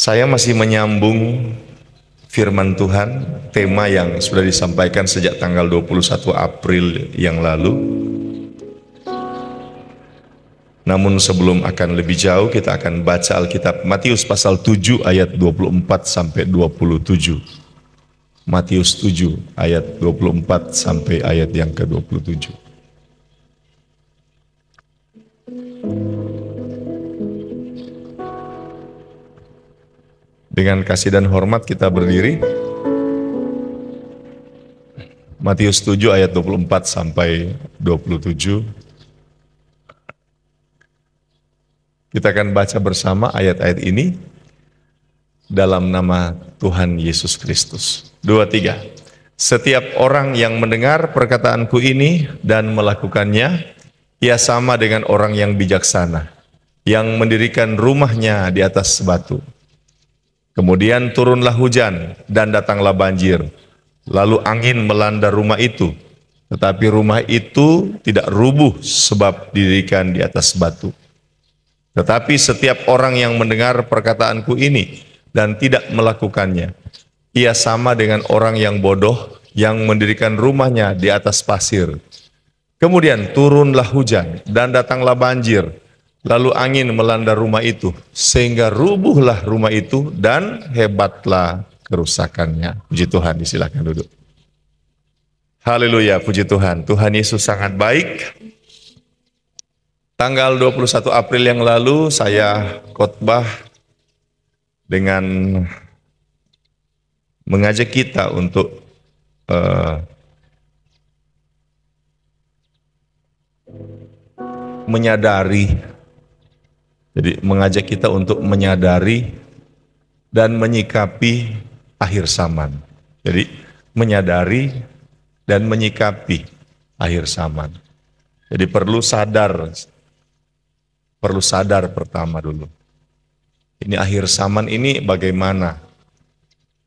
Saya masih menyambung firman Tuhan, tema yang sudah disampaikan sejak tanggal 21 April yang lalu. Namun sebelum akan lebih jauh, kita akan baca Alkitab Matius pasal 7 ayat 24 sampai 27. Matius 7 ayat 24 sampai ayat yang ke-27. Dengan kasih dan hormat kita berdiri. Matius 7 ayat 24 sampai 27. Kita akan baca bersama ayat-ayat ini dalam nama Tuhan Yesus Kristus. 2, 3. Setiap orang yang mendengar perkataanku ini dan melakukannya, ia sama dengan orang yang bijaksana, yang mendirikan rumahnya di atas batu. Kemudian turunlah hujan dan datanglah banjir, lalu angin melanda rumah itu. Tetapi rumah itu tidak rubuh sebab didirikan di atas batu. Tetapi setiap orang yang mendengar perkataanku ini dan tidak melakukannya, ia sama dengan orang yang bodoh yang mendirikan rumahnya di atas pasir. Kemudian turunlah hujan dan datanglah banjir, lalu angin melanda rumah itu, sehingga rubuhlah rumah itu dan hebatlah kerusakannya. Puji Tuhan, disilakan duduk. Haleluya, puji Tuhan. Tuhan Yesus sangat baik. Tanggal 21 April yang lalu saya khotbah dengan mengajak kita untuk menyadari. Jadi mengajak kita untuk menyadari dan menyikapi akhir zaman. Jadi menyadari dan menyikapi akhir zaman. Jadi perlu sadar pertama dulu. Ini akhir zaman ini bagaimana?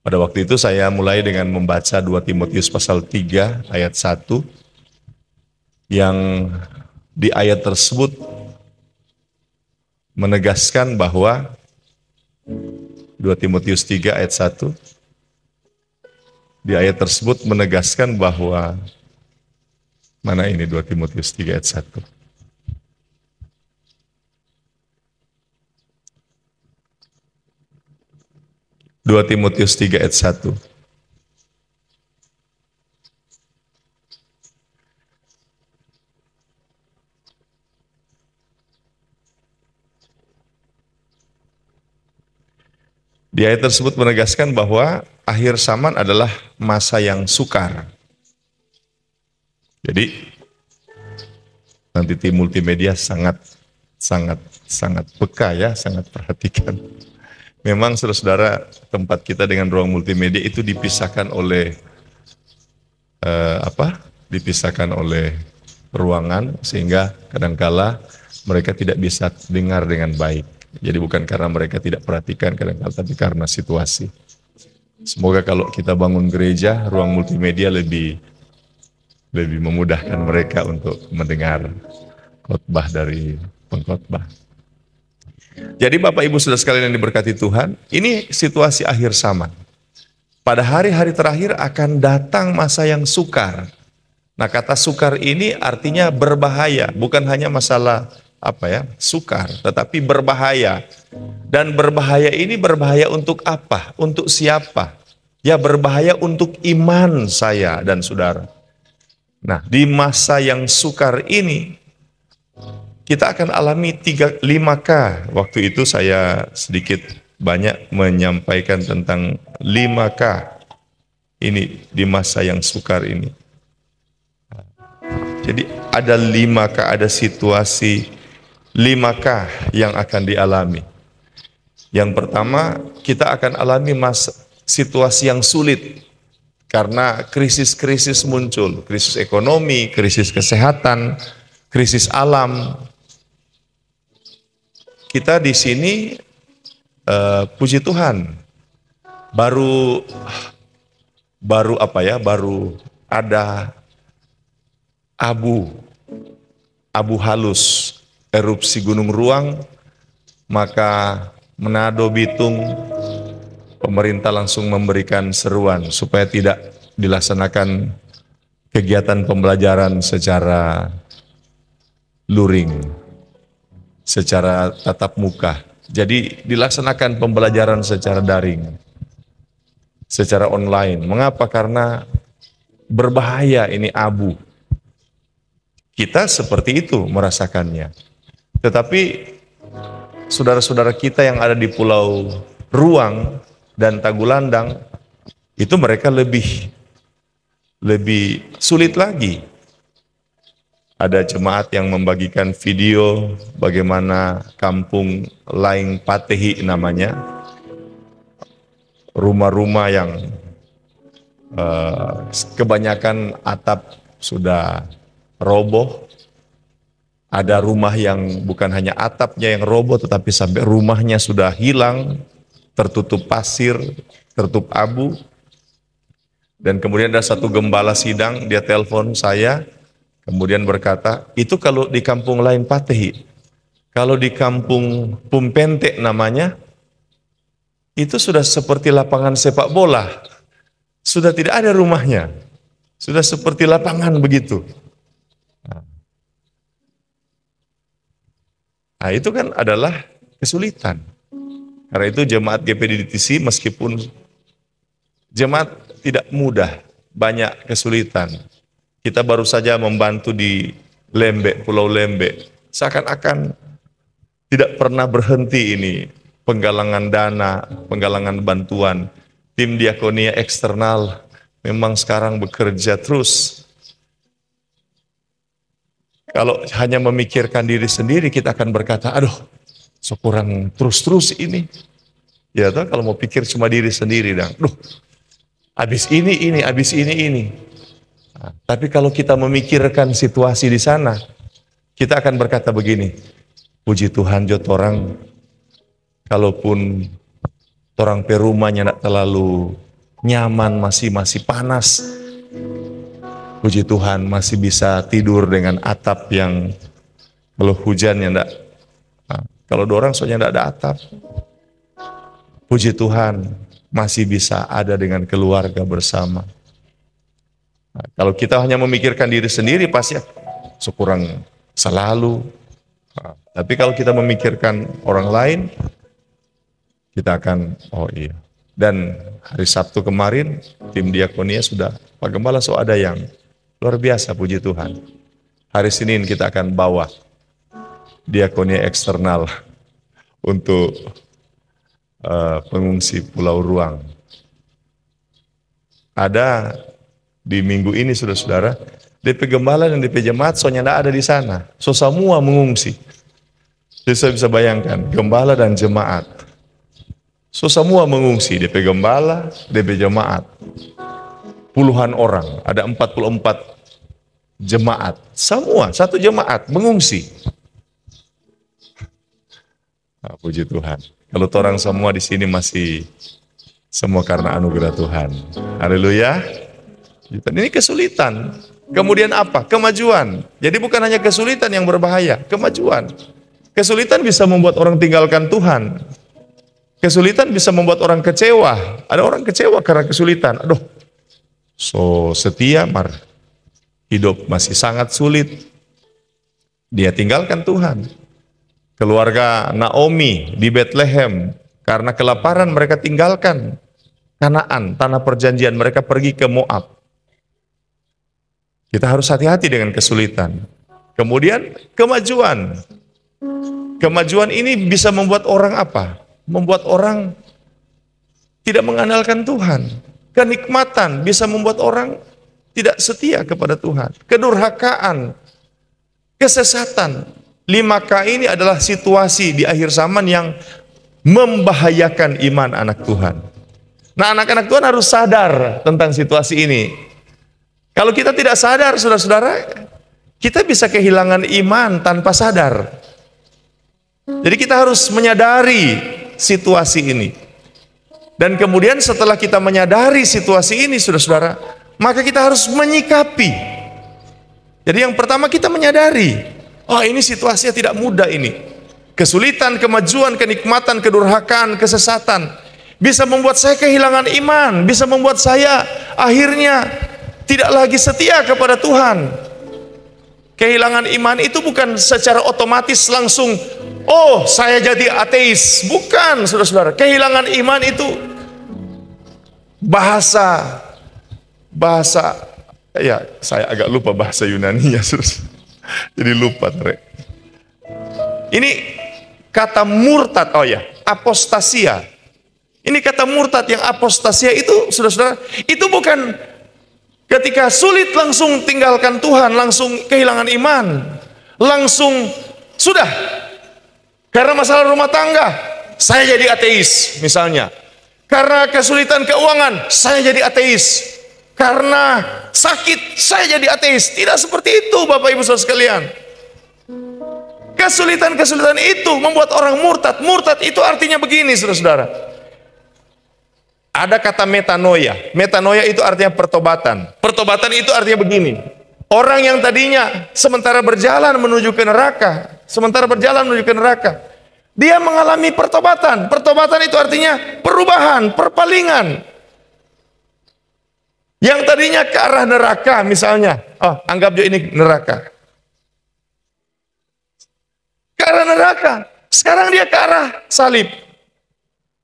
Pada waktu itu saya mulai dengan membaca 2 Timotius pasal 3 ayat 1 yang di ayat tersebut menegaskan bahwa 2 Timotius 3 ayat 1 di ayat tersebut menegaskan bahwa mana ini 2 Timotius 3 ayat 1. 2 Timotius 3 ayat 1. Di ayat tersebut menegaskan bahwa akhir zaman adalah masa yang sukar. Jadi nanti tim multimedia sangat peka ya, sangat perhatikan. Memang saudara-saudara, tempat kita dengan ruang multimedia itu dipisahkan oleh dipisahkan oleh ruangan, sehingga kadangkala mereka tidak bisa dengar dengan baik. Jadi bukan karena mereka tidak perhatikan kadangkala, tapi karena situasi. Semoga kalau kita bangun gereja, ruang multimedia lebih memudahkan mereka untuk mendengar khotbah dari pengkhotbah. Jadi Bapak Ibu Saudara sekalian yang diberkati Tuhan, ini situasi akhir zaman. Pada hari-hari terakhir akan datang masa yang sukar. Nah, kata sukar ini artinya berbahaya, bukan hanya masalah sukar, tetapi berbahaya. Dan berbahaya ini berbahaya untuk apa? Untuk siapa? Ya, berbahaya untuk iman saya dan saudara. Nah, di masa yang sukar ini kita akan alami 5K. Waktu itu saya sedikit banyak menyampaikan tentang 5K ini di masa yang sukar ini. Jadi ada 5K, ada situasi 5K yang akan dialami. Yang pertama, kita akan alami situasi yang sulit karena krisis-krisis muncul, krisis ekonomi, krisis kesehatan, krisis alam. Kita di sini puji Tuhan baru ada abu halus erupsi Gunung Ruang, maka Manado, Bitung, pemerintah langsung memberikan seruan supaya tidak dilaksanakan kegiatan pembelajaran secara luring, secara tatap muka. Jadi dilaksanakan pembelajaran secara daring, secara online. Mengapa? Karena berbahaya, ini abu. Kita seperti itu merasakannya. Tetapi saudara-saudara kita yang ada di Pulau Ruang dan Tagulandang, itu mereka lebih sulit lagi. Ada jemaat yang membagikan video bagaimana kampung Laing Patehi namanya, rumah-rumah yang kebanyakan atap sudah roboh. Ada rumah yang bukan hanya atapnya yang roboh, tetapi sampai rumahnya sudah hilang, tertutup pasir, tertutup abu. Dan kemudian ada satu gembala sidang, dia telepon saya, kemudian berkata, itu kalau di kampung Laing Patehi. Kalau di kampung Pumpente namanya, itu sudah seperti lapangan sepak bola. Sudah tidak ada rumahnya. Sudah seperti lapangan begitu. Nah, itu kan adalah kesulitan. Karena itu jemaat GPDTC meskipun jemaat tidak mudah, banyak kesulitan. Kita baru saja membantu di Lembek, Pulau Lembek. Seakan-akan tidak pernah berhenti ini. Penggalangan dana, penggalangan bantuan. Tim diakonia eksternal memang sekarang bekerja terus. Kalau hanya memikirkan diri sendiri, kita akan berkata, aduh, kurang terus-terus ini. Ya toh, kalau mau pikir cuma diri sendiri, duh, habis ini, habis ini. Nah, tapi kalau kita memikirkan situasi di sana, kita akan berkata begini, puji Tuhan jot orang, kalaupun orang perumahnya tidak terlalu nyaman, masih panas, puji Tuhan masih bisa tidur dengan atap yang kalau hujannya tidak. Nah, kalau orang soalnya tidak ada atap, puji Tuhan masih bisa ada dengan keluarga bersama. Nah, kalau kita hanya memikirkan diri sendiri pasti sekurang selalu. Nah, tapi kalau kita memikirkan orang lain, kita akan, oh iya. Dan hari Sabtu kemarin tim diakonia sudah, Pak Gembala ada yang luar biasa, puji Tuhan. Hari Senin kita akan bawa diakonia eksternal untuk pengungsi Pulau Ruang. Ada di minggu ini saudara-saudara, DP Gembala dan DP Jemaat soalnya tidak ada di sana. So semua mengungsi. Jadi saya bisa bayangkan, Gembala dan Jemaat. So semua mengungsi, DP Gembala, DP Jemaat. Puluhan orang, ada 44 jemaat, semua satu jemaat mengungsi. Nah, puji Tuhan. Kalau orang semua di sini masih semua karena anugerah Tuhan. Haleluya. Ini kesulitan. Kemudian apa? Kemajuan. Jadi bukan hanya kesulitan yang berbahaya, kemajuan. Kesulitan bisa membuat orang tinggalkan Tuhan. Kesulitan bisa membuat orang kecewa. Ada orang kecewa karena kesulitan. Aduh, so setia hidup masih sangat sulit. Dia tinggalkan Tuhan. Keluarga Naomi di Bethlehem, karena kelaparan mereka tinggalkan Kanaan, tanah perjanjian, mereka pergi ke Moab. Kita harus hati-hati dengan kesulitan. Kemudian kemajuan. Kemajuan ini bisa membuat orang apa? Membuat orang tidak mengandalkan Tuhan. Kenikmatan bisa membuat orang tidak setia kepada Tuhan. Kedurhakaan, kesesatan. 5K ini adalah situasi di akhir zaman yang membahayakan iman anak Tuhan. Nah, anak-anak Tuhan harus sadar tentang situasi ini. Kalau kita tidak sadar, saudara-saudara, kita bisa kehilangan iman tanpa sadar. Jadi kita harus menyadari situasi ini. Dan kemudian setelah kita menyadari situasi ini, saudara-saudara, maka kita harus menyikapi. Jadi yang pertama kita menyadari, oh ini situasinya tidak mudah ini. Kesulitan, kemajuan, kenikmatan, kedurhakaan, kesesatan. bisa membuat saya kehilangan iman, bisa membuat saya akhirnya tidak lagi setia kepada Tuhan. Kehilangan iman itu bukan secara otomatis langsung, oh saya jadi ateis. Bukan, saudara-saudara. Kehilangan iman itu bahasa, ya saya agak lupa bahasa Yunani-nya, jadi lupa. Ini kata murtad, oh ya, apostasia. Ini kata murtad, yang apostasia itu, saudara-saudara, itu bukan ketika sulit langsung tinggalkan Tuhan, langsung kehilangan iman, langsung sudah. Karena masalah rumah tangga, saya jadi ateis misalnya. Karena kesulitan keuangan, saya jadi ateis. Karena sakit, saya jadi ateis. Tidak seperti itu, Bapak Ibu Saudara sekalian. Kesulitan-kesulitan itu membuat orang murtad. Murtad itu artinya begini, saudara-saudara. Ada kata metanoia. Metanoia itu artinya pertobatan. Pertobatan itu artinya begini. Orang yang tadinya sementara berjalan menuju ke neraka, dia mengalami pertobatan. Pertobatan itu artinya perubahan, perpalingan. Yang tadinya ke arah neraka misalnya, oh anggap juga ini neraka. Ke arah neraka, sekarang dia ke arah salib.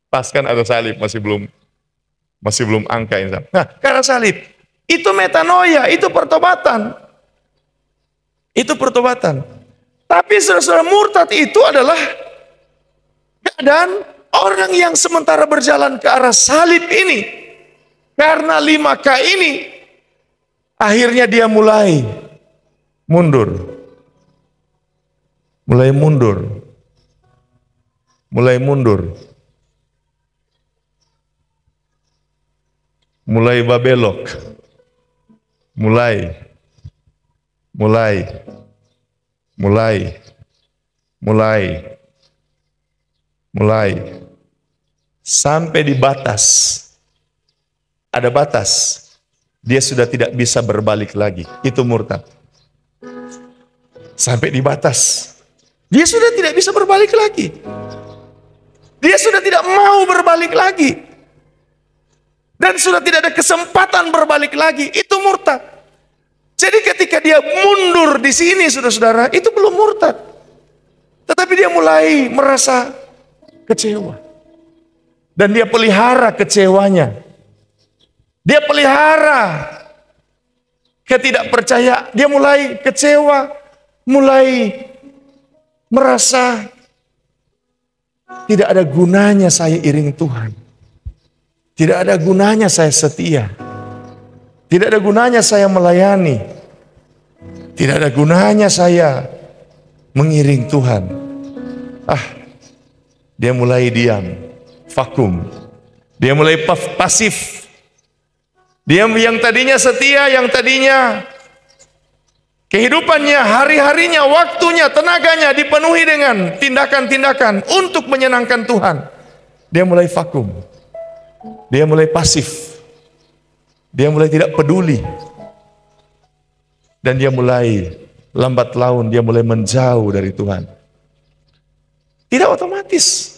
Pas kan ada salib, masih belum angka ini. Nah, ke arah salib. Itu metanoia, itu pertobatan. Itu pertobatan. Tapi saudara-saudara, murtad itu adalah keadaan orang yang sementara berjalan ke arah salib ini. Karena 5K ini, akhirnya dia mulai mundur. Mulai babelok, mulai sampai di batas. Ada batas, dia sudah tidak bisa berbalik lagi. Itu murtad. Sampai di batas, dia sudah tidak bisa berbalik lagi. Dia sudah tidak mau berbalik lagi. Dan sudah tidak ada kesempatan berbalik lagi. Itu murtad. Jadi ketika dia mundur di sini, saudara-saudara, itu belum murtad. Tetapi dia mulai merasa kecewa. Dan dia pelihara kecewanya. Dia pelihara ketidakpercayaan. Dia mulai kecewa, mulai merasa tidak ada gunanya saya iring Tuhan. Tidak ada gunanya saya setia. Tidak ada gunanya saya melayani. Tidak ada gunanya saya mengiring Tuhan. Dia mulai diam, vakum. Dia mulai pasif. Dia yang tadinya setia, yang tadinya kehidupannya, hari-harinya, waktunya, tenaganya dipenuhi dengan tindakan-tindakan untuk menyenangkan Tuhan. Dia mulai vakum. Dia mulai pasif. Dia mulai tidak peduli. Dan dia mulai lambat laun, dia mulai menjauh dari Tuhan. Tidak otomatis.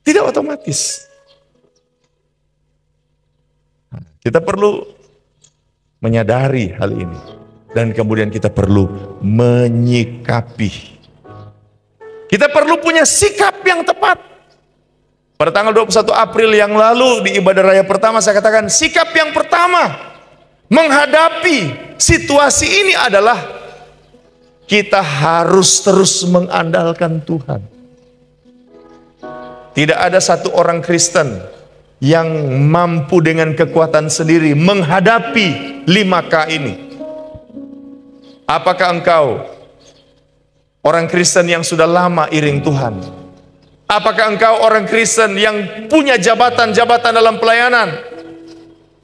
Tidak otomatis. Kita perlu menyadari hal ini. Dan kemudian kita perlu menyikapi. Kita perlu punya sikap yang tepat. Pada tanggal 21 April yang lalu di ibadah raya pertama saya katakan sikap yang pertama menghadapi situasi ini adalah kita harus terus mengandalkan Tuhan. Tidak ada satu orang Kristen yang mampu dengan kekuatan sendiri menghadapi 5K ini. Apakah engkau orang Kristen yang sudah lama iring Tuhan? Apakah engkau orang Kristen yang punya jabatan-jabatan dalam pelayanan?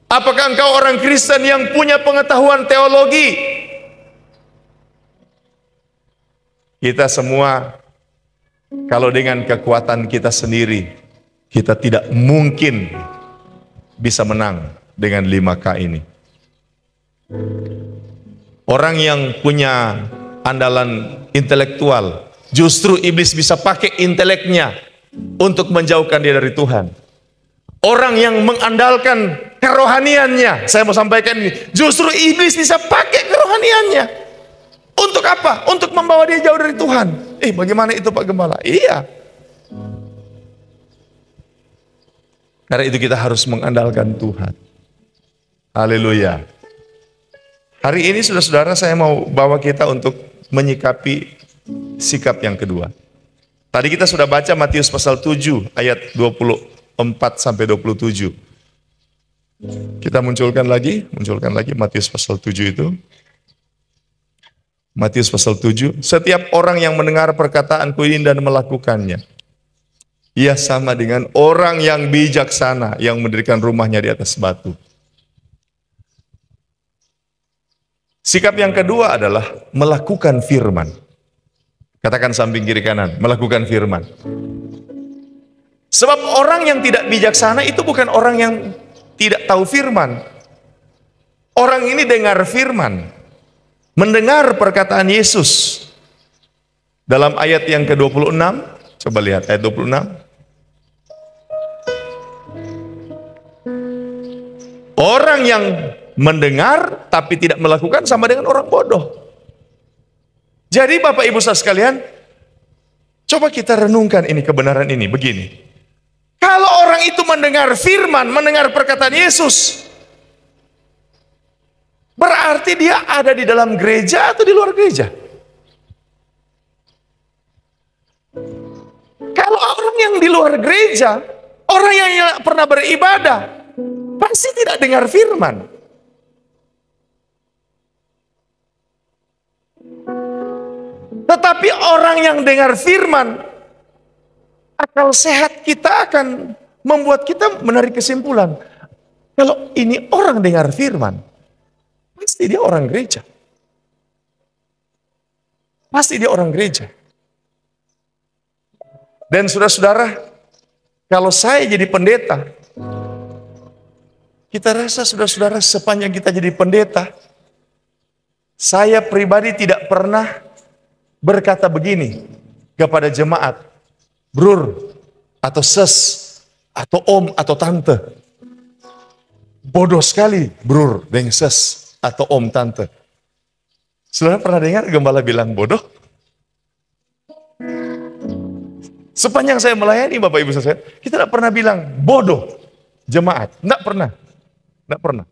Apakah engkau orang Kristen yang punya pengetahuan teologi? Kita semua, kalau dengan kekuatan kita sendiri, kita tidak mungkin bisa menang dengan 5K ini. Orang yang punya andalan intelektual, justru iblis bisa pakai inteleknya untuk menjauhkan dia dari Tuhan. Orang yang mengandalkan kerohaniannya, saya mau sampaikan ini, justru iblis bisa pakai kerohaniannya. Untuk apa? Untuk membawa dia jauh dari Tuhan. Bagaimana itu Pak Gembala? Iya. Karena itu kita harus mengandalkan Tuhan. Haleluya. Hari ini saudara-saudara, saya mau bawa kita untuk menyikapi sikap yang kedua. Tadi kita sudah baca Matius pasal 7 ayat 24 sampai 27. Kita munculkan lagi Matius pasal 7 itu. Matius pasal 7, setiap orang yang mendengar perkataanku ini dan melakukannya, ia sama dengan orang yang bijaksana yang mendirikan rumahnya di atas batu. Sikap yang kedua adalah melakukan firman. Katakan samping kiri kanan, melakukan firman. Sebab orang yang tidak bijaksana itu bukan orang yang tidak tahu firman. Orang ini dengar firman, mendengar perkataan Yesus. Dalam ayat yang ke-26, coba lihat ayat 26. Orang yang mendengar tapi tidak melakukan sama dengan orang bodoh. Jadi Bapak Ibu saudara sekalian, coba kita renungkan ini, kebenaran ini begini. Kalau orang itu mendengar firman, mendengar perkataan Yesus, berarti dia ada di dalam gereja atau di luar gereja? Kalau orang yang di luar gereja, orang yang pernah beribadah, pasti tidak dengar firman. Tetapi orang yang dengar firman, akal sehat kita akan membuat kita menarik kesimpulan. Kalau ini orang dengar firman, pasti dia orang gereja. Pasti dia orang gereja. Dan saudara-saudara, kalau saya jadi pendeta, kita rasa saudara-saudara sepanjang kita jadi pendeta, saya pribadi tidak pernah berkata begini kepada jemaat, brur, atau ses, atau om, atau tante. Bodoh sekali, brur, dan ses, atau om, tante. Saudara pernah dengar gembala bilang bodoh? Sepanjang saya melayani Bapak Ibu saya, kita tidak pernah bilang bodoh jemaat. Tidak pernah. Tidak pernah.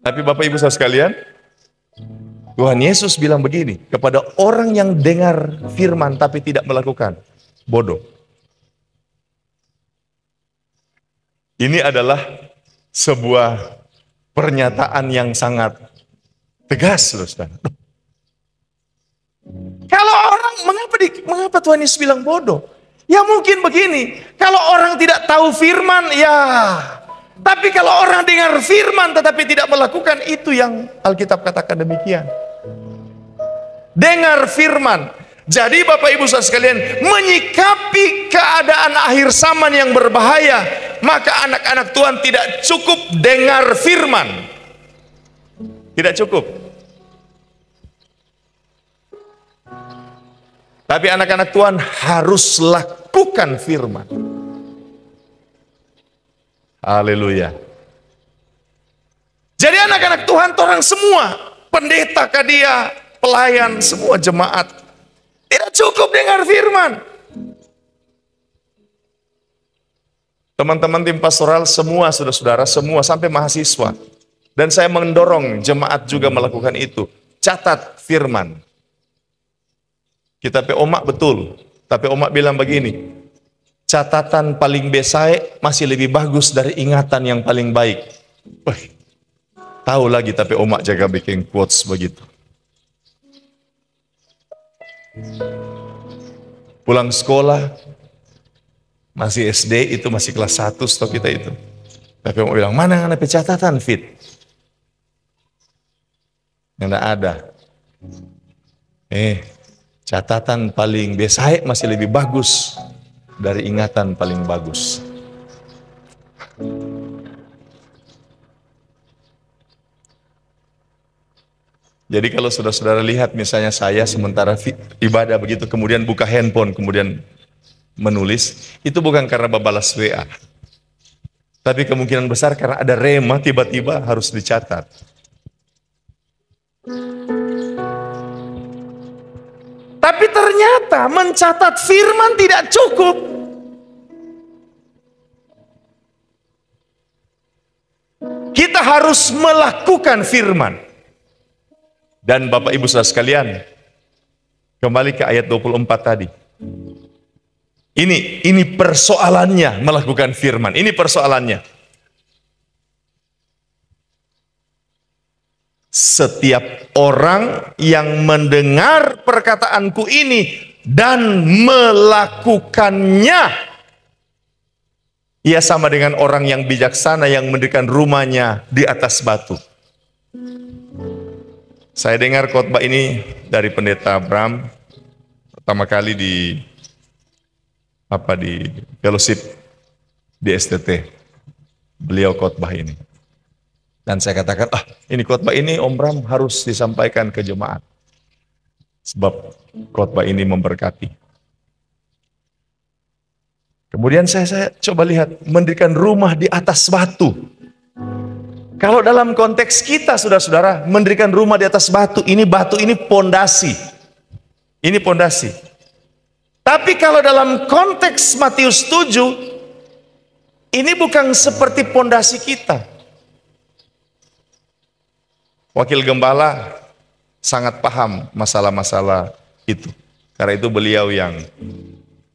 Tapi Bapak Ibu saya sekalian, Tuhan Yesus bilang begini, kepada orang yang dengar firman tapi tidak melakukan, bodoh. Ini adalah sebuah pernyataan yang sangat tegas, saudara. Kalau orang, mengapa Tuhan Yesus bilang bodoh? Ya mungkin begini, kalau orang tidak tahu firman, ya. Tapi kalau orang dengar firman tetapi tidak melakukan, itu yang Alkitab katakan demikian. Dengar firman. Jadi Bapak Ibu saudara sekalian, menyikapi keadaan akhir zaman yang berbahaya, maka anak-anak Tuhan tidak cukup dengar firman. Tidak cukup. Tapi anak-anak Tuhan harus lakukan firman. Haleluya. Jadi anak-anak Tuhan, orang semua, pendeta kah dia, pelayan, semua jemaat, tidak cukup dengar firman. Teman-teman tim pastoral semua, saudara-saudara, semua sampai mahasiswa. Dan saya mendorong jemaat juga melakukan itu. Catat firman. Kita Omak betul, tapi Omak bilang begini, catatan paling besar masih lebih bagus dari ingatan yang paling baik. Tahu lagi tapi Omak jaga bikin quotes begitu. Pulang sekolah, masih SD, itu masih kelas 1 stok kita itu. Tapi Omak bilang, mana yang ada catatan fit? Nggak ada. Catatan paling besar masih lebih bagus dari ingatan paling bagus. Jadi kalau saudara-saudara lihat misalnya saya sementara ibadah begitu, kemudian buka handphone, kemudian menulis, itu bukan karena babalas WA. Tapi kemungkinan besar karena ada rema tiba-tiba harus dicatat. Tapi ternyata mencatat firman tidak cukup. Kita harus melakukan firman. Dan Bapak Ibu Saudara sekalian, kembali ke ayat 24 tadi. Ini persoalannya melakukan firman. Ini persoalannya. Setiap orang yang mendengar perkataanku ini dan melakukannya, ia sama dengan orang yang bijaksana yang mendirikan rumahnya di atas batu. Saya dengar khotbah ini dari Pendeta Bram pertama kali di fellowship di STT. Beliau khotbah ini. Dan saya katakan, ini khotbah ini Om Bram harus disampaikan ke jemaat. Sebab khotbah ini memberkati. Kemudian saya coba lihat, mendirikan rumah di atas batu. Kalau dalam konteks kita, saudara-saudara, mendirikan rumah di atas batu ini pondasi. Ini pondasi. Tapi kalau dalam konteks Matius 7, ini bukan seperti pondasi kita. Wakil Gembala sangat paham masalah-masalah itu. Karena itu beliau yang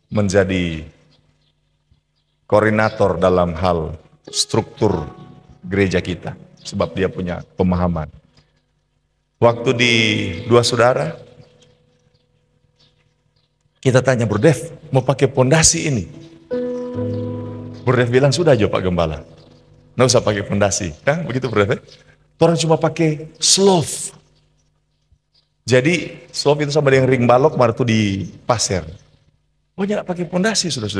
menjadi koordinator dalam hal struktur gereja kita. Sebab dia punya pemahaman. Waktu di Dua Saudara, kita tanya, Bro Dev, mau pakai pondasi ini? Bro Dev bilang, sudah aja Pak Gembala. Nggak usah pakai pondasi. Kan begitu Bro Dev? Orang cuma pakai slope. Jadi slope itu sama dengan ring balok kemarin itu di pasir. Oh, nggak pakai pondasi, sudah.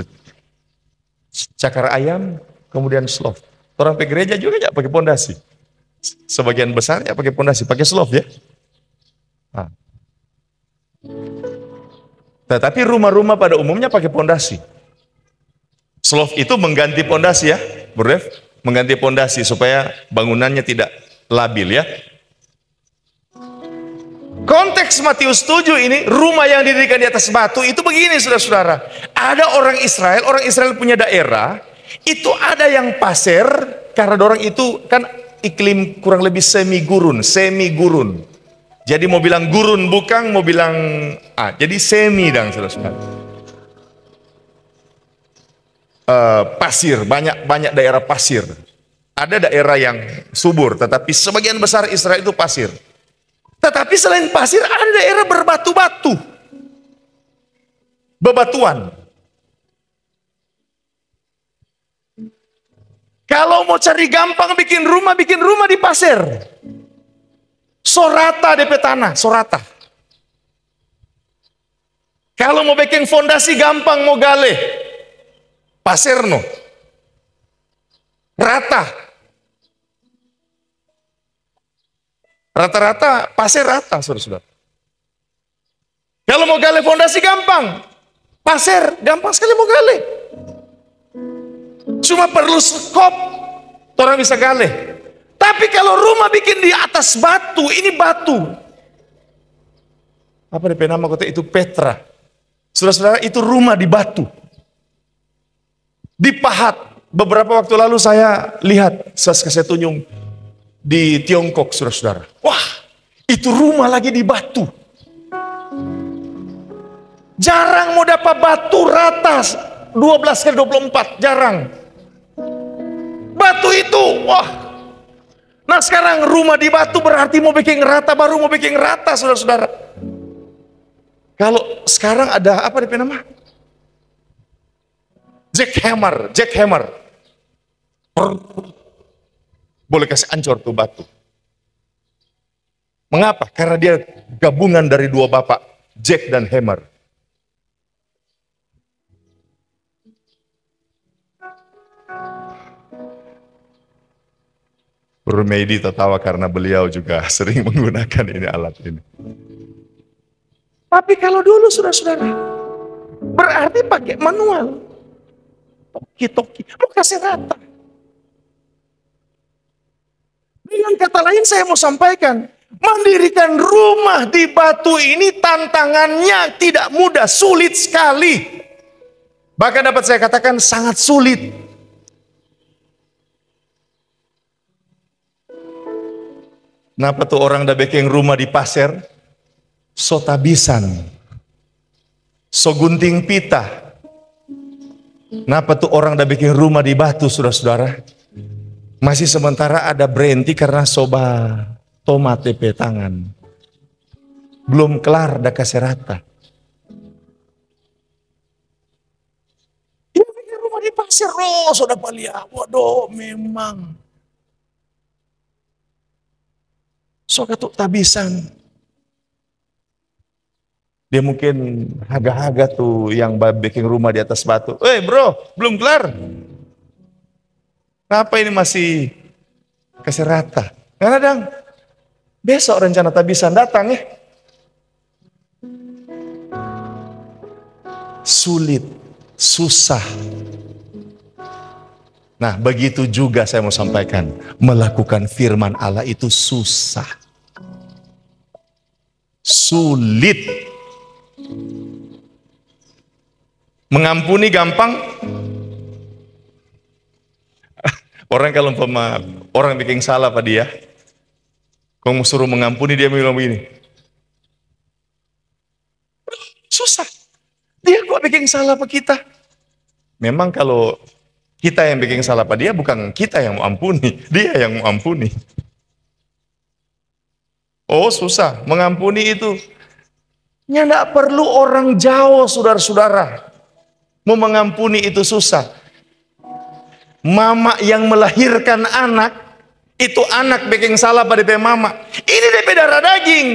Cakar ayam, kemudian slope. Orang ke gereja juga nggak pakai pondasi. Sebagian besarnya pakai pondasi, pakai slope ya. Nah. Tetapi rumah-rumah pada umumnya pakai pondasi. Slope itu mengganti pondasi ya, Bro Dev, mengganti pondasi supaya bangunannya tidak labil ya. Konteks Matius 7 ini, rumah yang didirikan di atas batu itu begini saudara-saudara. Ada orang Israel punya daerah, itu ada yang pasir, karena orang itu kan iklim kurang lebih semi gurun. Jadi mau bilang gurun bukan, mau bilang jadi semi dong saudara-saudara. Pasir, banyak daerah pasir. Ada daerah yang subur, tetapi sebagian besar Israel itu pasir. Tetapi selain pasir, ada daerah berbatu-batu. Bebatuan. Kalau mau cari gampang bikin rumah di pasir. Sorata DP tanah, sorata. Kalau mau bikin fondasi gampang, mau gale. Pasir no. Rata. Rata-rata pasir rata, saudara-saudara. Kalau mau gale fondasi gampang, pasir gampang sekali mau gale. Cuma perlu skop, orang bisa gale. Tapi kalau rumah bikin di atas batu, ini batu. Apa DP nama kota itu? Petra. Saudara-saudara, itu rumah di batu. Di Pahat. Beberapa waktu lalu saya lihat, saya tunjuk di Tiongkok, saudara-saudara. Wah, itu rumah lagi di batu. Jarang mau dapat batu rata 12x24, jarang. Batu itu, wah. Nah sekarang rumah di batu berarti mau bikin rata, baru mau bikin rata, saudara-saudara. Kalau sekarang ada apa DP nama? Jackhammer. Boleh kasih ancor tuh batu. Mengapa? Karena dia gabungan dari dua bapak, Jack dan Hammer. Bro Medi tertawa karena beliau juga sering menggunakan ini alat ini. Tapi kalau dulu saudara-saudara, berarti Tapi pakai manual. Toki-toki. Mau kasih rata. Dengan kata lain saya mau sampaikan. Mendirikan rumah di batu ini tantangannya tidak mudah. Sulit sekali. Bahkan dapat saya katakan sangat sulit. Kenapa tuh orang dah bikin rumah di pasir? So tabisan. So gunting pita. Kenapa tuh orang dah bikin rumah di batu, saudara-saudara? Masih sementara ada berhenti karena soba tomat TP tangan. Belum kelar dah kasih rata. Dia bikin rumah di pasir, oh saudara palia. Waduh, memang. So katuk tabisan. Dia mungkin haga-haga tuh yang bikin rumah di atas batu. Bro, belum kelar. Kenapa ini masih kasih rata? Kadang besok rencana tabisan datang ya. Sulit, susah. Nah, begitu juga saya mau sampaikan. Melakukan firman Allah itu susah. Sulit. Mengampuni gampang. Orang kalau orang bikin salah pada dia, kamu suruh mengampuni, dia bilang begini. Susah. Dia kok bikin salah pada kita? Memang kalau kita yang bikin salah pada dia, bukan kita yang mau ampuni, dia yang mau ampuni. Oh susah, mengampuni itu. Ya tidak perlu orang jauh, saudara-saudara. Mau mengampuni itu susah. Mama yang melahirkan anak, itu anak bikin salah pada DP mama. Ini DP darah daging.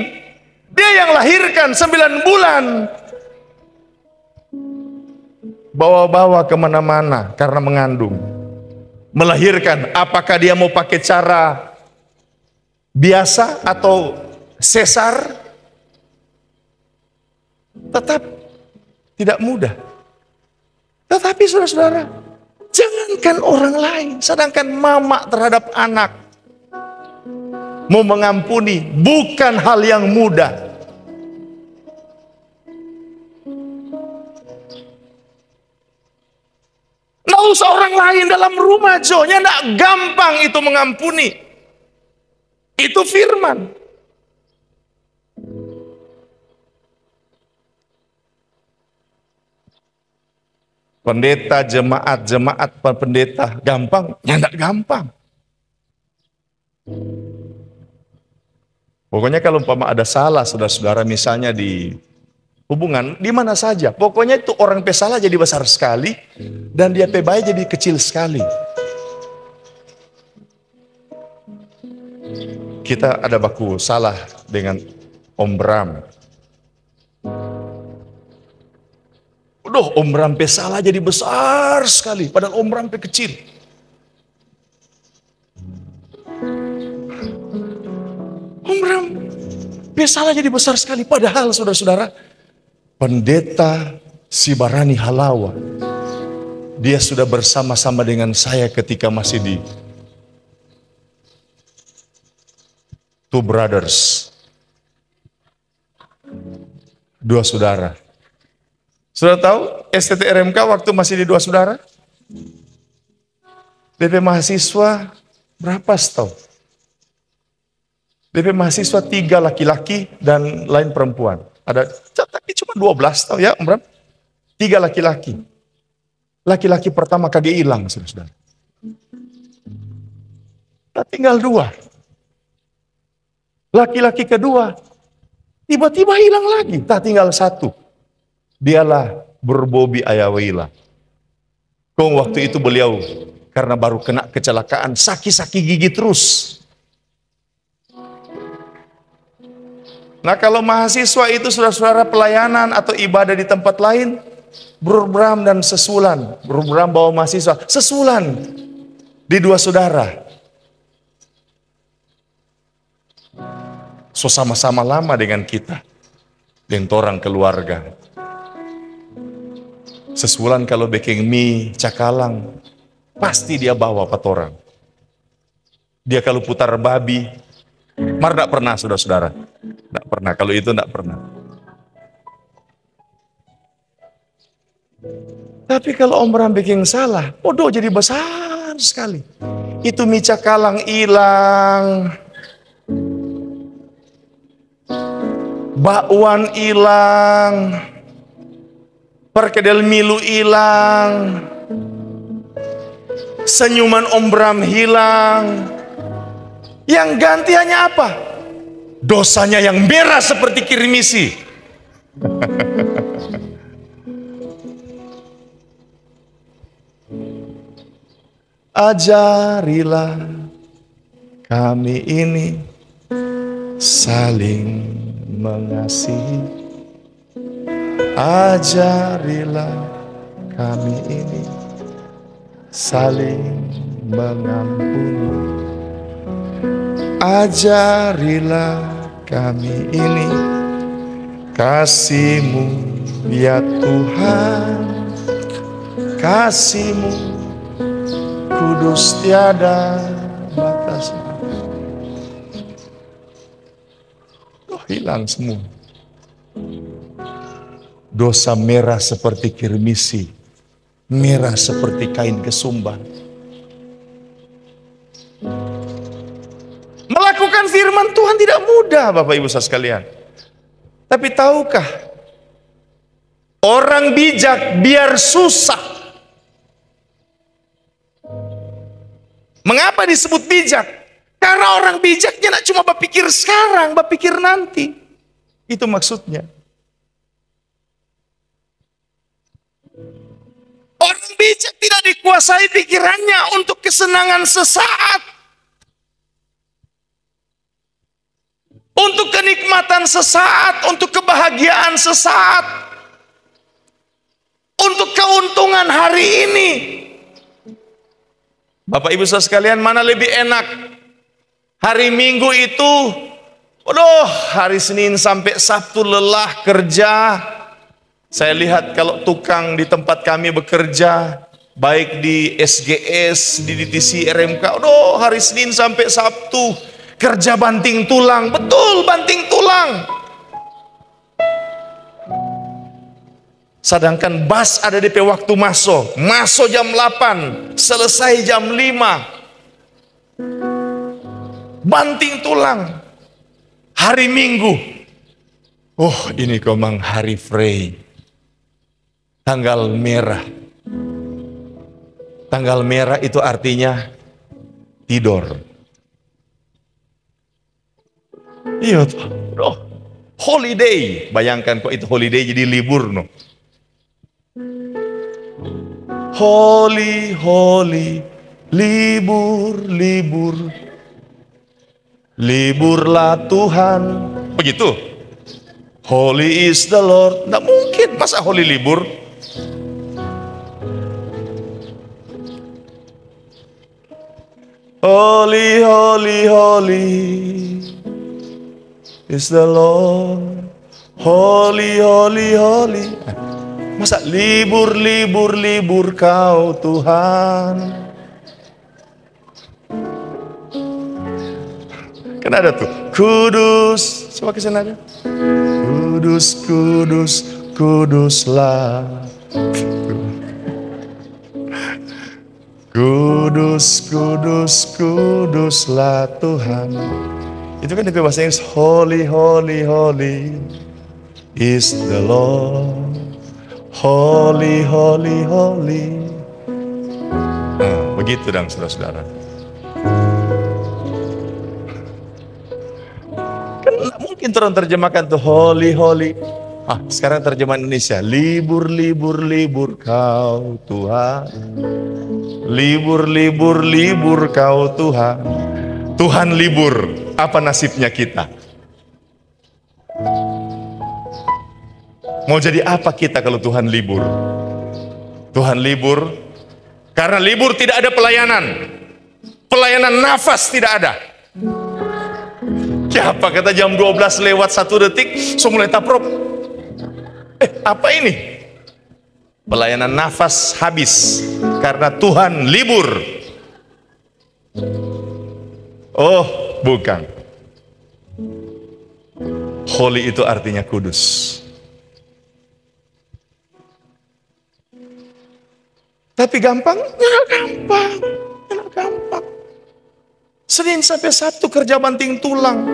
Dia yang lahirkan 9 bulan. Bawa-bawa kemana-mana karena mengandung. Melahirkan, apakah dia mau pakai cara biasa atau sesar? Tetap tidak mudah. Tetapi saudara-saudara, jangankan orang lain, sedangkan mama terhadap anak mau mengampuni bukan hal yang mudah. Nggak usah orang lain dalam rumah, Jonya nggak gampang itu mengampuni. Itu firman. Pendeta, jemaat, pendeta, gampang? Ya enggak gampang. Pokoknya kalau umpama ada salah, saudara-saudara, misalnya di hubungan, di mana saja. Pokoknya itu orang pesalah jadi besar sekali, dan dia baik jadi kecil sekali. Kita ada baku salah dengan Om Bram. Om Bram salah jadi besar sekali, padahal Om Bram kecil. Om Bram salah jadi besar sekali, padahal saudara-saudara, pendeta Sibarani Halawa, dia sudah bersama-sama dengan saya ketika masih di Two Brothers, 2 saudara. Sudah tahu STT RMK waktu masih di 2 saudara? DP mahasiswa berapa tahu? DP mahasiswa 3 laki-laki dan lain perempuan. Ada tapi cuma 12 tahu ya Om Bram? 3 laki-laki. Laki-laki pertama kagak hilang, saudara. Tinggal 2. Laki-laki kedua tiba-tiba hilang lagi. Tinggal 1. Dialah Berbobi Ayawila. Waktu itu beliau karena baru kena kecelakaan, sakit-sakit gigi terus. Nah kalau mahasiswa itu saudara-saudara pelayanan atau ibadah di tempat lain, Bro Bram dan sesulan, Bro Bram bawa mahasiswa, sesulan di 2 saudara. So sama-sama lama dengan kita, dengan orang keluarga. Sesulan kalau bikin mie cakalang, pasti dia bawa patorang. Dia kalau putar babi, tidak pernah saudara-saudara. Tidak pernah, kalau itu tidak pernah. Tapi kalau Om Bram bikin salah, bodoh jadi besar sekali. Itu mie cakalang hilang, bakwan hilang, perkedel milu hilang, senyuman Om Bram hilang. Yang ganti hanya apa? Dosanya yang merah seperti kirmisi. Ajarilah kami ini saling mengasihi. Ajarilah kami ini saling mengampuni. Ajarilah kami ini kasih-Mu ya Tuhan, kasih-Mu kudus tiada batasnya. Oh, hilang semua. Dosa merah seperti kirmisi, merah seperti kain kesumban. Melakukan firman Tuhan tidak mudah, Bapak Ibu saudara sekalian. Tapi tahukah, orang bijak biar susah. Mengapa disebut bijak? Karena orang bijaknya tidak cuma berpikir sekarang, berpikir nanti. Itu maksudnya. Orang bijak tidak dikuasai pikirannya untuk kesenangan sesaat, untuk kenikmatan sesaat, untuk kebahagiaan sesaat, untuk keuntungan hari ini. Bapak Ibu saudara sekalian, mana lebih enak? Hari Minggu itu, hari Senin sampai Sabtu lelah kerja. Saya lihat kalau tukang di tempat kami bekerja, baik di SGS, di DTC, RMK, hari Senin sampai Sabtu kerja banting tulang, betul banting tulang. Sedangkan bas ada DP waktu masuk jam 8, selesai jam 5. Banting tulang. Hari Minggu, ini komang hari Frey. Tanggal merah. Tanggal merah itu artinya tidur. Iya, holiday. Bayangkan kok itu holiday jadi libur, no. Holy, holy, libur, libur. Liburlah Tuhan. Begitu. Holy is the Lord. Nggak mungkin, masa holy libur? Holy, holy, holy is the Lord. Holy, holy, holy. Masa libur, libur, libur Kau Tuhan. Kan ada tuh, kudus. Coba kesana aja. Kudus, kudus, kuduslah. Kudus, kudus, kuduslah Tuhan. Itu kan di bahasa Inggris, holy, holy, holy is the Lord. Holy, holy, holy. Nah, begitu dong saudara-saudara. Kan mungkin turun terjemahkan tuh holy, holy. Sekarang terjemahan Indonesia, libur, libur, libur Kau Tuhan. Libur, libur, libur Kau Tuhan. Tuhan libur. Apa nasibnya kita? Mau jadi apa kita kalau Tuhan libur? Tuhan libur karena libur tidak ada pelayanan. Pelayanan nafas tidak ada. Siapa kata jam 12 lewat 1 detik, so mulai taprok. Apa ini? Pelayanan nafas habis karena Tuhan libur. Oh, bukan. Holy itu artinya kudus. Tapi gampang? Nggak gampang. Nggak gampang. Senin sampai Sabtu kerja banting tulang.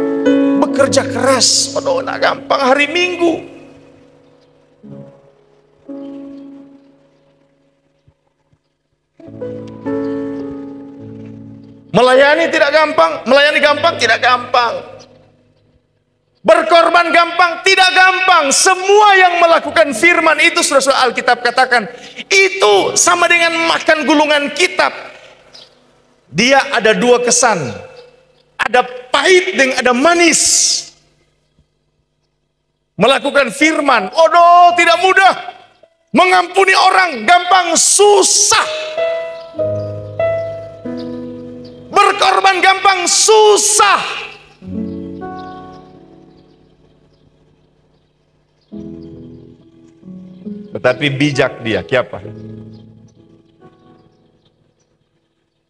Bekerja keras. Waduh, nggak gampang. Hari Minggu. Melayani tidak gampang. Melayani gampang? Tidak gampang. Berkorban gampang? Tidak gampang. Semua yang melakukan firman itu, saudara-saudara, Alkitab katakan, itu sama dengan makan gulungan kitab. Dia ada dua kesan. Ada pahit dan ada manis. Melakukan firman, aduh, tidak mudah. Mengampuni orang gampang, susah. Berkorban gampang, susah. Tetapi bijak dia, siapa?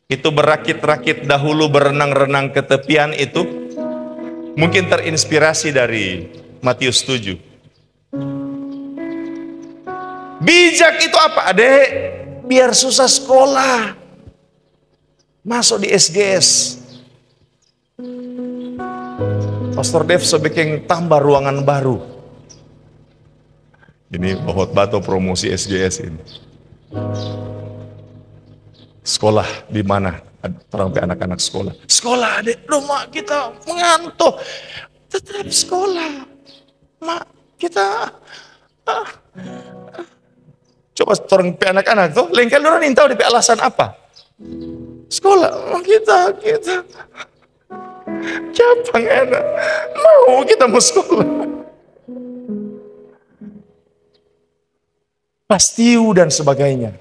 Itu berakit-rakit dahulu, berenang-renang ke tepian itu mungkin terinspirasi dari Matius 7. Bijak itu apa? Adek, biar susah sekolah, masuk di SGS. Pastor Dev bikin tambah ruangan baru. Ini bahwa batu promosi SGS ini. Sekolah di mana? Orang anak-anak sekolah. Sekolah, adek, rumah kita mengantuk. Tetap sekolah. Mak, kita coba orang anak-anak tuh, lengkel orang ini tahu di alasan apa? Sekolah, kita capang enak. Kita mau sekolah. Pastiu dan sebagainya.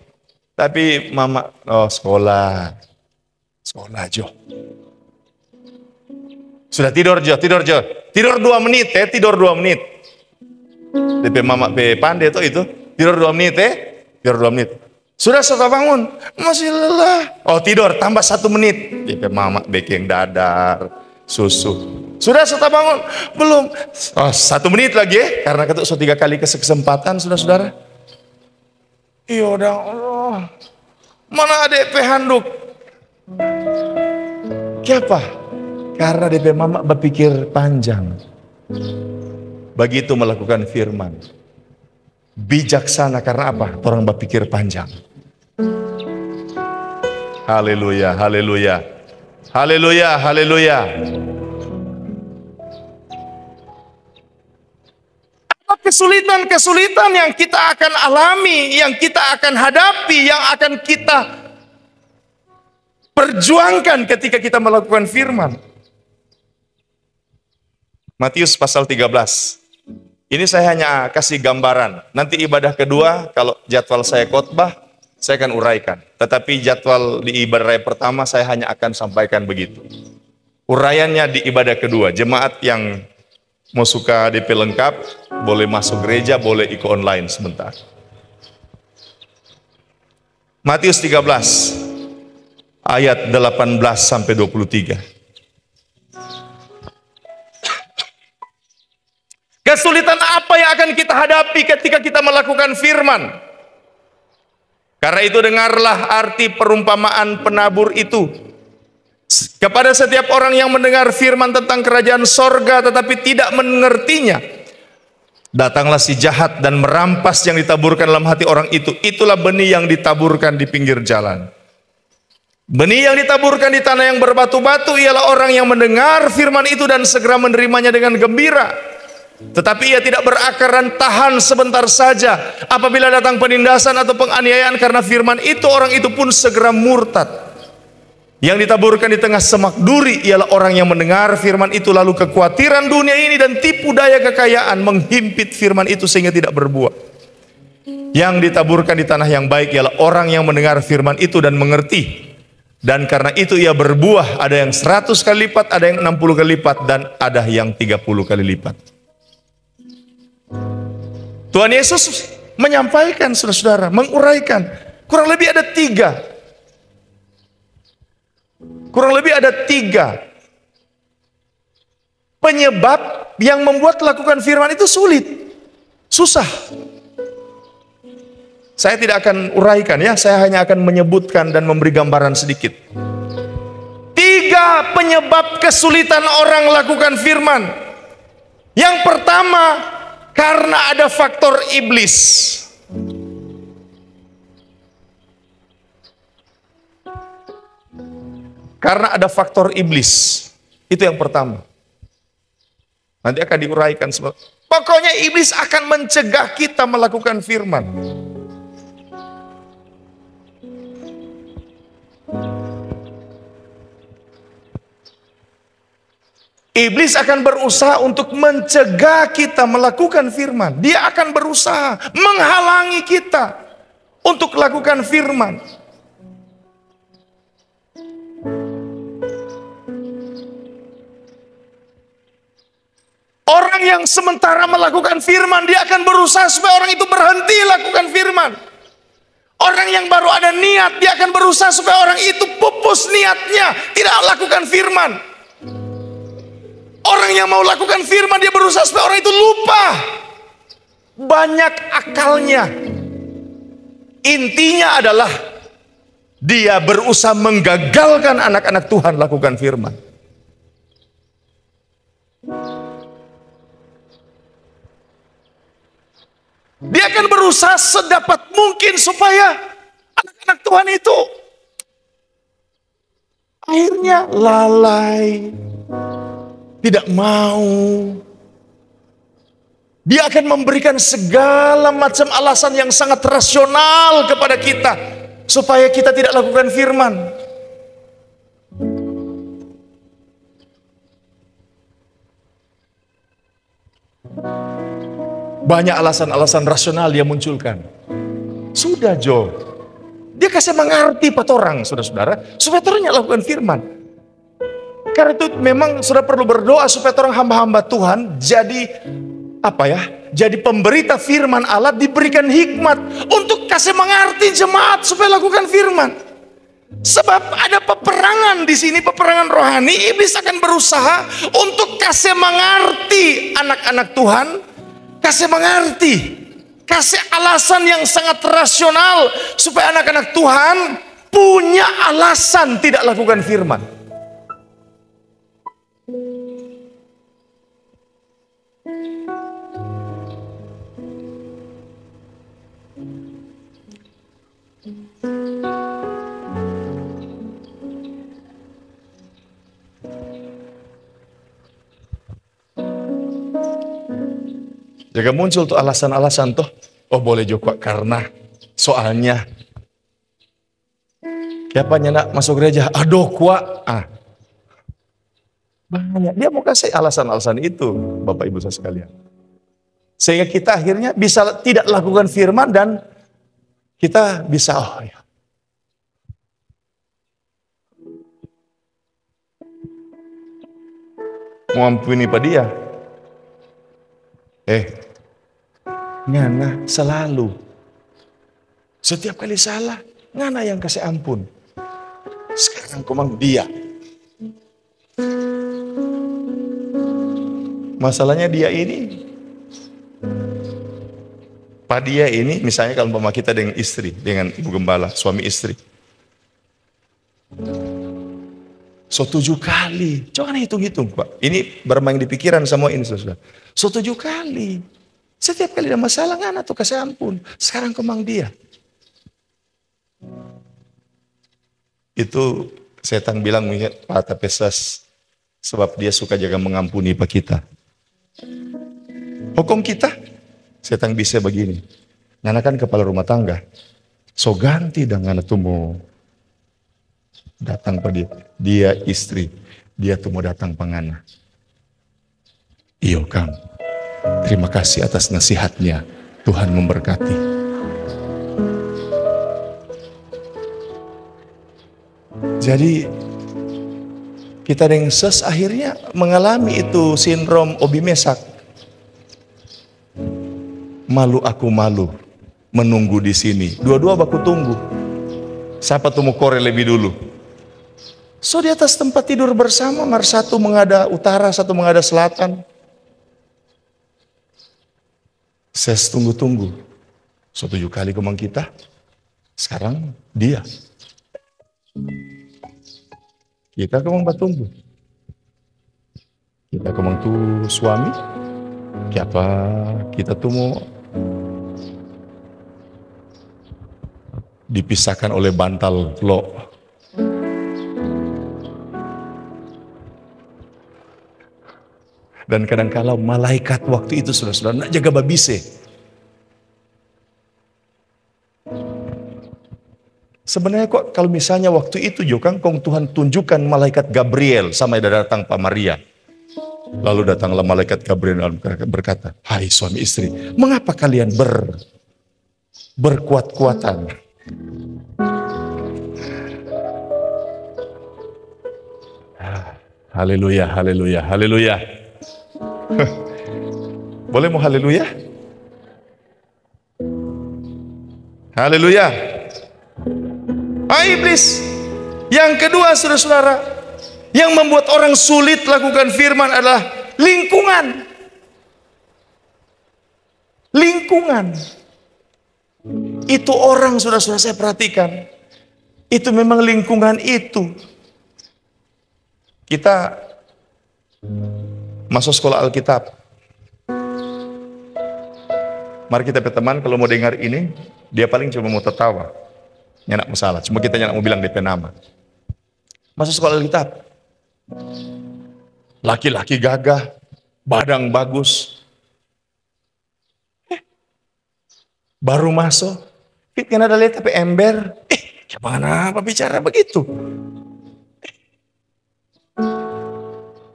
Tapi mama, sekolah Jo. Sudah tidur Jo. Tidur 2 menit tidur 2 menit. DP mama pandai itu tidur 2 menit tidur 2 menit. Sudah setelah bangun, masih lelah. Oh, tidur tambah 1 menit. DP mama bikin dadar, susu. Sudah setelah bangun, belum. Oh, 1 menit lagi karena ketuk 3 kali kesempatan, saudara-saudara. Iya udah, Allah. Mana adek handuk? Kenapa? Karena DP mama berpikir panjang. Begitu melakukan firman. Bijaksana karena apa? Orang berpikir panjang. Haleluya, haleluya. Haleluya, haleluya. Kesulitan-kesulitan yang kita akan alami, yang kita akan hadapi, yang akan kita perjuangkan ketika kita melakukan firman. Matius pasal 13. Ini saya hanya kasih gambaran. Nanti ibadah kedua, kalau jadwal saya khotbah, saya akan uraikan. Tetapi jadwal di ibadah pertama, saya hanya akan sampaikan begitu. Uraiannya di ibadah kedua. Jemaat yang mau suka DP lengkap, boleh masuk gereja, boleh ikut online sebentar. Matius 13, ayat 18 sampai 23. Kesulitan apa yang akan kita hadapi ketika kita melakukan firman? Karena itu dengarlah arti perumpamaan penabur itu. Kepada setiap orang yang mendengar firman tentang kerajaan sorga tetapi tidak mengertinya, datanglah si jahat dan merampas yang ditaburkan dalam hati orang itu. Itulah benih yang ditaburkan di pinggir jalan. Benih yang ditaburkan di tanah yang berbatu-batu ialah orang yang mendengar firman itu dan segera menerimanya dengan gembira. Tetapi ia tidak berakar dan tahan sebentar saja. Apabila datang penindasan atau penganiayaan karena firman itu, orang itu pun segera murtad. Yang ditaburkan di tengah semak duri ialah orang yang mendengar firman itu, lalu kekhawatiran dunia ini dan tipu daya kekayaan menghimpit firman itu sehingga tidak berbuah. Yang ditaburkan di tanah yang baik ialah orang yang mendengar firman itu dan mengerti. Dan karena itu ia berbuah, ada yang 100 kali lipat, ada yang 60 kali lipat, dan ada yang 30 kali lipat. Tuhan Yesus menyampaikan, saudara-saudara, menguraikan. Kurang lebih ada tiga. Kurang lebih ada tiga penyebab yang membuat lakukan firman itu sulit, susah. Saya tidak akan uraikan ya, saya hanya akan menyebutkan dan memberi gambaran sedikit. Tiga penyebab kesulitan orang lakukan firman. Yang pertama, karena ada faktor iblis. Karena ada faktor iblis. Itu yang pertama. Nanti akan diuraikan semua. Pokoknya iblis akan mencegah kita melakukan firman. Iblis akan berusaha untuk mencegah kita melakukan firman. Dia akan berusaha menghalangi kita untuk lakukan firman. Orang yang sementara melakukan firman, dia akan berusaha supaya orang itu berhenti lakukan firman. Orang yang baru ada niat, dia akan berusaha supaya orang itu pupus niatnya, tidak lakukan firman. Orang yang mau lakukan firman, dia berusaha supaya orang itu lupa. Banyak akalnya. Intinya adalah dia berusaha menggagalkan anak-anak Tuhan lakukan firman. Dia akan berusaha sedapat mungkin supaya anak-anak Tuhan itu akhirnya lalai, tidak mau. Dia akan memberikan segala macam alasan yang sangat rasional kepada kita supaya kita tidak lakukan firman. Banyak alasan-alasan rasional dia munculkan. Sudah Jo, dia kasih mengerti patorang, saudara-saudara, supaya orangnya lakukan firman. Karena itu memang sudah perlu berdoa supaya orang hamba-hamba Tuhan jadi jadi pemberita firman Allah, diberikan hikmat untuk kasih mengerti jemaat supaya lakukan firman. Sebab ada peperangan di sini, peperangan rohani. Iblis akan berusaha untuk kasih mengerti anak-anak Tuhan, kasih mengerti, kasih alasan yang sangat rasional supaya anak-anak Tuhan punya alasan tidak lakukan firman. Jaga muncul tuh alasan-alasan tuh. Oh boleh juga karena soalnya. Siapanya nak masuk gereja? Aduh kuat. Banyak. Dia mau kasih alasan-alasan itu, Bapak Ibu saya sekalian. Sehingga kita akhirnya bisa tidak lakukan firman dan kita bisa mengampuni pada dia. Ngana selalu. Setiap kali salah, ngana yang kasih ampun. Sekarang komang dia. Masalahnya dia ini, Pak dia ini, misalnya kalau mama kita dengan istri, dengan ibu gembala, suami istri. So 7 kali, coba hitung-hitung Pak. Ini bermain di pikiran semua ini saudara. So 7 kali. Setiap kali ada masalah ngana tuh kasih ampun. Sekarang kemang dia. Itu setan bilang Pak pesas. Sebab dia suka jaga mengampuni Pak kita. Hukum kita, setan bisa begini. Ngana kan kepala rumah tangga. So ganti dengan tuh mau datang pada dia. Dia istri. Dia tuh mau datang pangana. Iyo Kang. Terima kasih atas nasihatnya. Tuhan memberkati. Jadi kita dengan akhirnya mengalami itu sindrom Obi Mesak. Malu aku malu. menunggu di sini. Dua-dua baku tunggu. Siapa tuh mau kore lebih dulu? So di atas tempat tidur bersama, satu menghadap utara, satu menghadap selatan. Saya tunggu-tunggu. So 7 kali kemang kita. Sekarang dia. Kita kemang batunggu. Kita kemang tuh suami. Siapa kita tuh mau dipisahkan oleh bantal lo. Dan kadang-kala malaikat waktu itu saudara-saudara nak jaga babise. Sebenarnya kok kalau misalnya waktu itu juga kong Tuhan tunjukkan malaikat Gabriel sama dia datang Pak Maria. Lalu datanglah malaikat Gabriel dan berkata, hai suami istri, mengapa kalian berkuat-kuatan? Haleluya, haleluya, haleluya. Boleh mau haleluya? Haleluya. Iblis. Yang kedua saudara-saudara, yang membuat orang sulit lakukan firman adalah lingkungan. Lingkungan. Itu orang saudara-saudara saya perhatikan. Itu memang lingkungan itu. Kita masuk sekolah Alkitab. Mari kita berteman, kalau mau dengar ini, dia paling cuma mau tertawa. Nyanak masalah, cuma kita nyanak mau bilang DP nama. Masuk sekolah Alkitab. Laki-laki gagah, badan bagus. Baru masuk, kan ada lihat tapi ember. Gimana apa bicara begitu?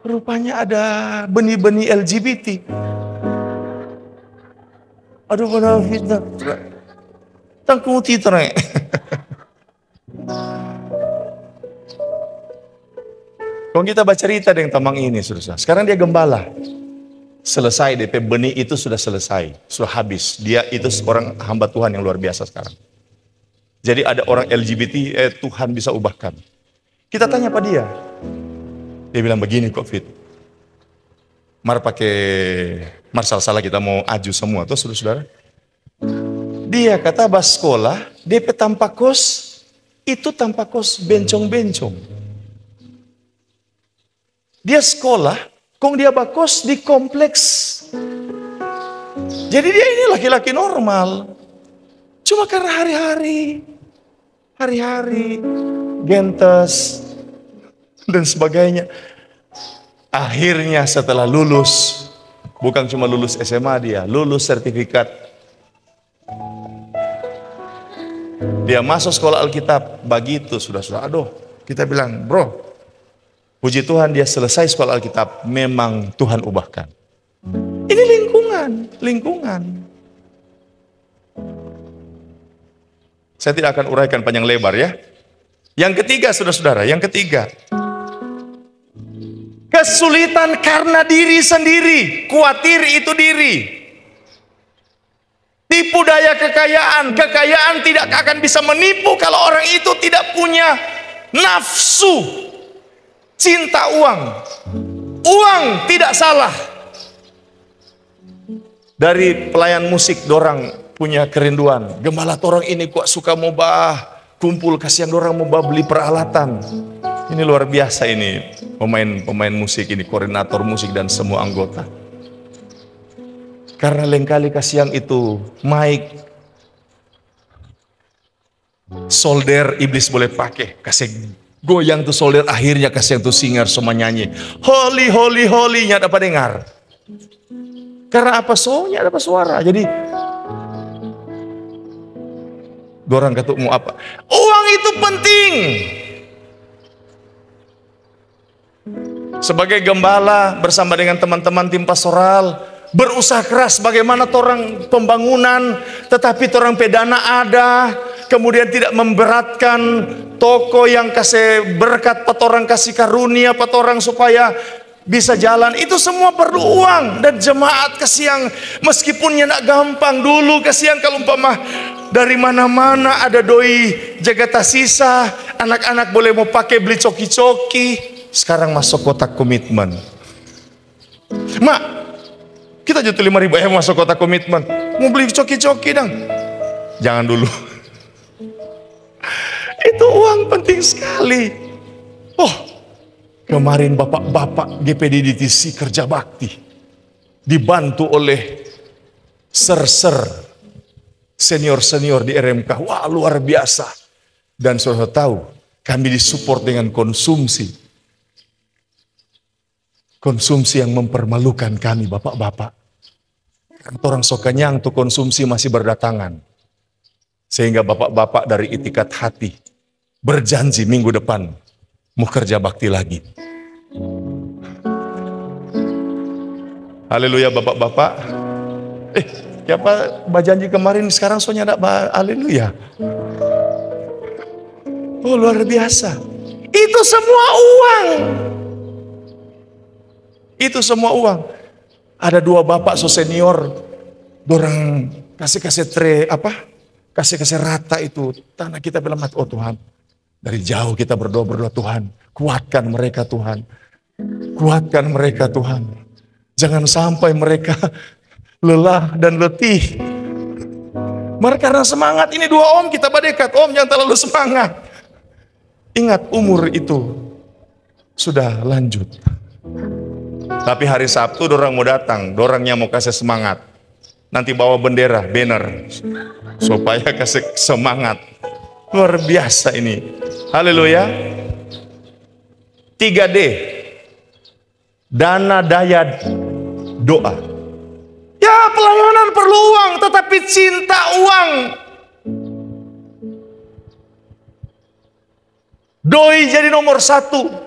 Rupanya ada benih-benih LGBT. Aduh, pada fitnah. Tangkung titre. Kalau kita baca cerita dengan tamang ini, saudara. Sekarang dia gembala. Selesai DP benih itu sudah selesai, sudah habis. Dia itu seorang hamba Tuhan yang luar biasa sekarang. Jadi ada orang LGBT, Tuhan bisa ubahkan. Kita tanya pada dia. Dia bilang begini kok Fit. Mari pakai Marsal salah kita mau aju semua tuh saudara-saudara. Dia kata bas sekolah, DP tanpa kos, itu tanpa kos bencong-bencong. Dia sekolah, kong dia bakos di kompleks. Jadi dia ini laki-laki normal. Cuma karena hari-hari, gentes, dan sebagainya. Akhirnya setelah lulus, bukan cuma lulus SMA dia, lulus sertifikat. Dia masuk sekolah Alkitab, begitu sudah. Aduh, kita bilang, bro, puji Tuhan dia selesai sekolah Alkitab, memang Tuhan ubahkan. Ini lingkungan. Saya tidak akan uraikan panjang lebar ya. Yang ketiga, saudara-saudara, kesulitan karena diri sendiri, khawatir itu diri. Tipu daya kekayaan tidak akan bisa menipu kalau orang itu tidak punya nafsu cinta uang. Uang tidak salah. Dari pelayan musik dorang punya kerinduan. Gembala torang ini kok suka mau kumpul kasihan dorang mau beli peralatan. Ini luar biasa ini pemain musik ini, koordinator musik dan semua anggota. Karena lengkali kasihan itu mic solder iblis boleh pakai, kasih goyang tuh solder, akhirnya kasihan tuh singer semua nyanyi holy nya dapat dengar. Karena apa? Soalnya dapat suara. Jadi dorang kata mau apa? Uang itu penting. Sebagai gembala bersama dengan teman-teman tim pastoral berusaha keras bagaimana torang pembangunan, tetapi torang pedana ada, kemudian tidak memberatkan toko yang kasih berkat patorang kasih karunia patorang supaya bisa jalan. Itu semua perlu uang. Dan jemaat kasihan meskipun nak gampang dulu kasihan kalau umpama dari mana-mana ada doi jaga sisa, anak-anak boleh mau pakai beli coki-coki. Sekarang masuk kotak komitmen. Mak, kita jual 5.000 masuk kotak komitmen. Mau beli coki-coki dong. Jangan dulu. Itu uang penting sekali. Oh, kemarin bapak-bapak GPDDTC kerja bakti, dibantu oleh ser-ser senior-senior di RMK. Wah, luar biasa. Dan saudara tahu, kami disupport dengan konsumsi. Konsumsi yang mempermalukan kami, bapak-bapak. Orang Sokanyang tuh konsumsi masih berdatangan. Sehingga bapak-bapak dari Itikat Hati berjanji minggu depan mau kerja bakti lagi. Haleluya bapak-bapak. Siapa berjanji kemarin sekarang soalnya ada haleluya. Oh luar biasa. Itu semua uang. Itu semua uang. Ada 2 bapak so senior, dorang kasih rata itu tanah. Kita bilang, oh Tuhan, dari jauh kita berdoa Tuhan, kuatkan mereka Tuhan, kuatkan mereka Tuhan, jangan sampai mereka lelah dan letih. Mereka karena semangat ini 2 om kita berdekat, om jangan terlalu semangat. Ingat umur itu sudah lanjut. Tapi hari Sabtu dorang mau datang, dorangnya mau kasih semangat. Nanti bawa bendera, banner, supaya kasih semangat. Luar biasa ini. Haleluya. 3D. Dana, daya, doa. Ya pelayanan perlu uang, tetapi cinta uang. Doi jadi nomor 1.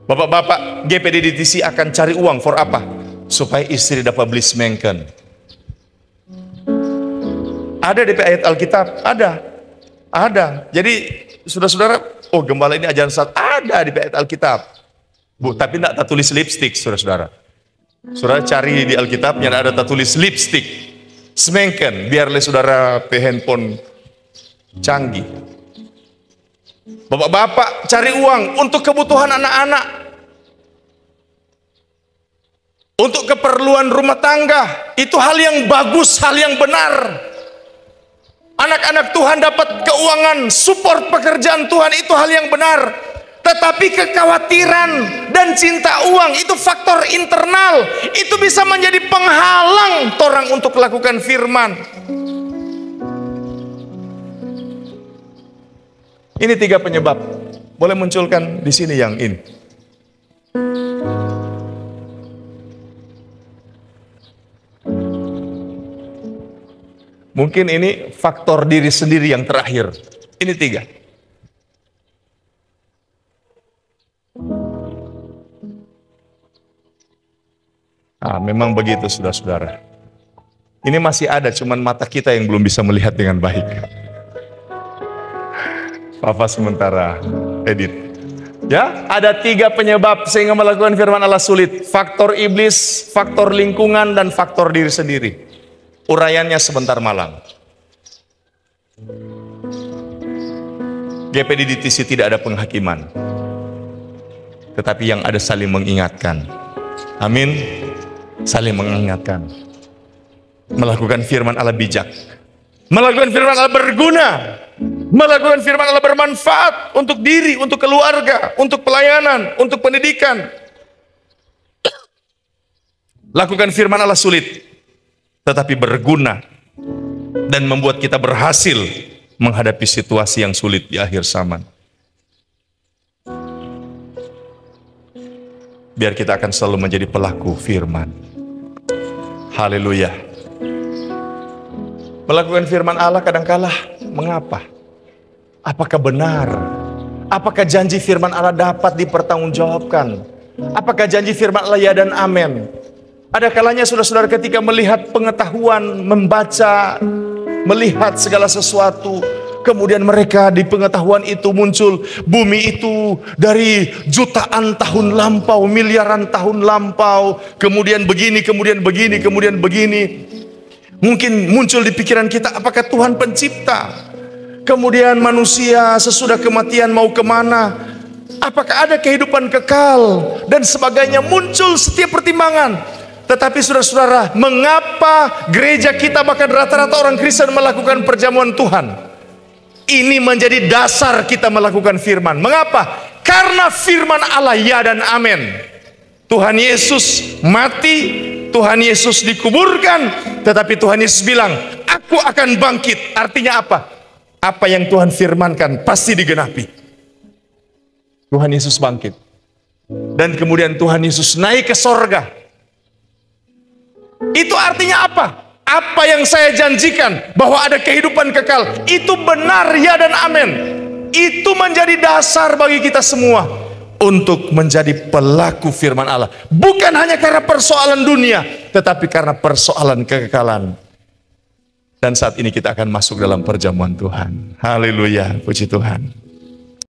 Bapak-bapak GPDDTC akan cari uang for apa? Supaya istri dapat beli semengken. Ada DP ayat Alkitab? Ada. Jadi saudara-saudara, oh gembala ini ajaran saat ada DP ayat Alkitab. Bu, tapi tidak tertulis lipstick, saudara-saudara. Saudara cari di Alkitabnya ada tertulis lipstick, semengken, biarlah saudara pe handphone canggih. Bapak-bapak cari uang untuk kebutuhan anak-anak, untuk keperluan rumah tangga. Itu hal yang bagus, hal yang benar. Anak-anak Tuhan dapat keuangan, support pekerjaan Tuhan, itu hal yang benar. Tetapi kekhawatiran dan cinta uang itu faktor internal. Itu bisa menjadi penghalang orang untuk melakukan firman. Ini 3 penyebab. Boleh munculkan di sini yang ini. Mungkin ini faktor diri sendiri yang terakhir. Ini 3. Memang begitu saudara-saudara. Ini masih ada, cuman mata kita yang belum bisa melihat dengan baik. Papa sementara edit. Ya, ada 3 penyebab sehingga melakukan firman Allah sulit. Faktor iblis, faktor lingkungan, dan faktor diri sendiri. Uraiannya sebentar malam. GPDDTC tidak ada penghakiman, tetapi yang ada saling mengingatkan. Amin. Saling mengingatkan. Melakukan firman Allah bijak. Melakukan firman Allah berguna. Melakukan firman Allah bermanfaat untuk diri, untuk keluarga, untuk pelayanan, untuk pendidikan. Lakukan firman Allah sulit, tetapi berguna dan membuat kita berhasil menghadapi situasi yang sulit di akhir zaman. Biar kita akan selalu menjadi pelaku firman. Haleluya. Melakukan firman Allah kadangkala mengapa? Apakah benar? Apakah janji firman Allah dapat dipertanggungjawabkan? Apakah janji firman Allah ya dan amin? Ada kalanya saudara-saudara ketika melihat pengetahuan, membaca, melihat segala sesuatu, Kemudian mereka di pengetahuan itu muncul bumi itu dari jutaan tahun lampau, miliaran tahun lampau. Kemudian begini, kemudian begini, kemudian begini. Mungkin muncul di pikiran kita, apakah Tuhan pencipta? Kemudian manusia sesudah kematian mau kemana? Apakah ada kehidupan kekal? Dan sebagainya, muncul setiap pertimbangan. Tetapi saudara-saudara, mengapa gereja kita bahkan rata-rata orang Kristen melakukan perjamuan Tuhan? Ini menjadi dasar kita melakukan firman. Mengapa? Karena firman Allah ya dan amin. Tuhan Yesus mati, Tuhan Yesus dikuburkan, tetapi Tuhan Yesus bilang, aku akan bangkit. Artinya apa? Apa yang Tuhan firmankan pasti digenapi. Tuhan Yesus bangkit. Dan kemudian Tuhan Yesus naik ke sorga. Itu artinya apa? Apa yang saya janjikan bahwa ada kehidupan kekal, itu benar ya dan amin. Itu menjadi dasar bagi kita semua untuk menjadi pelaku firman Allah. Bukan hanya karena persoalan dunia, tetapi karena persoalan kekekalan. Dan saat ini kita akan masuk dalam perjamuan Tuhan. Haleluya, puji Tuhan.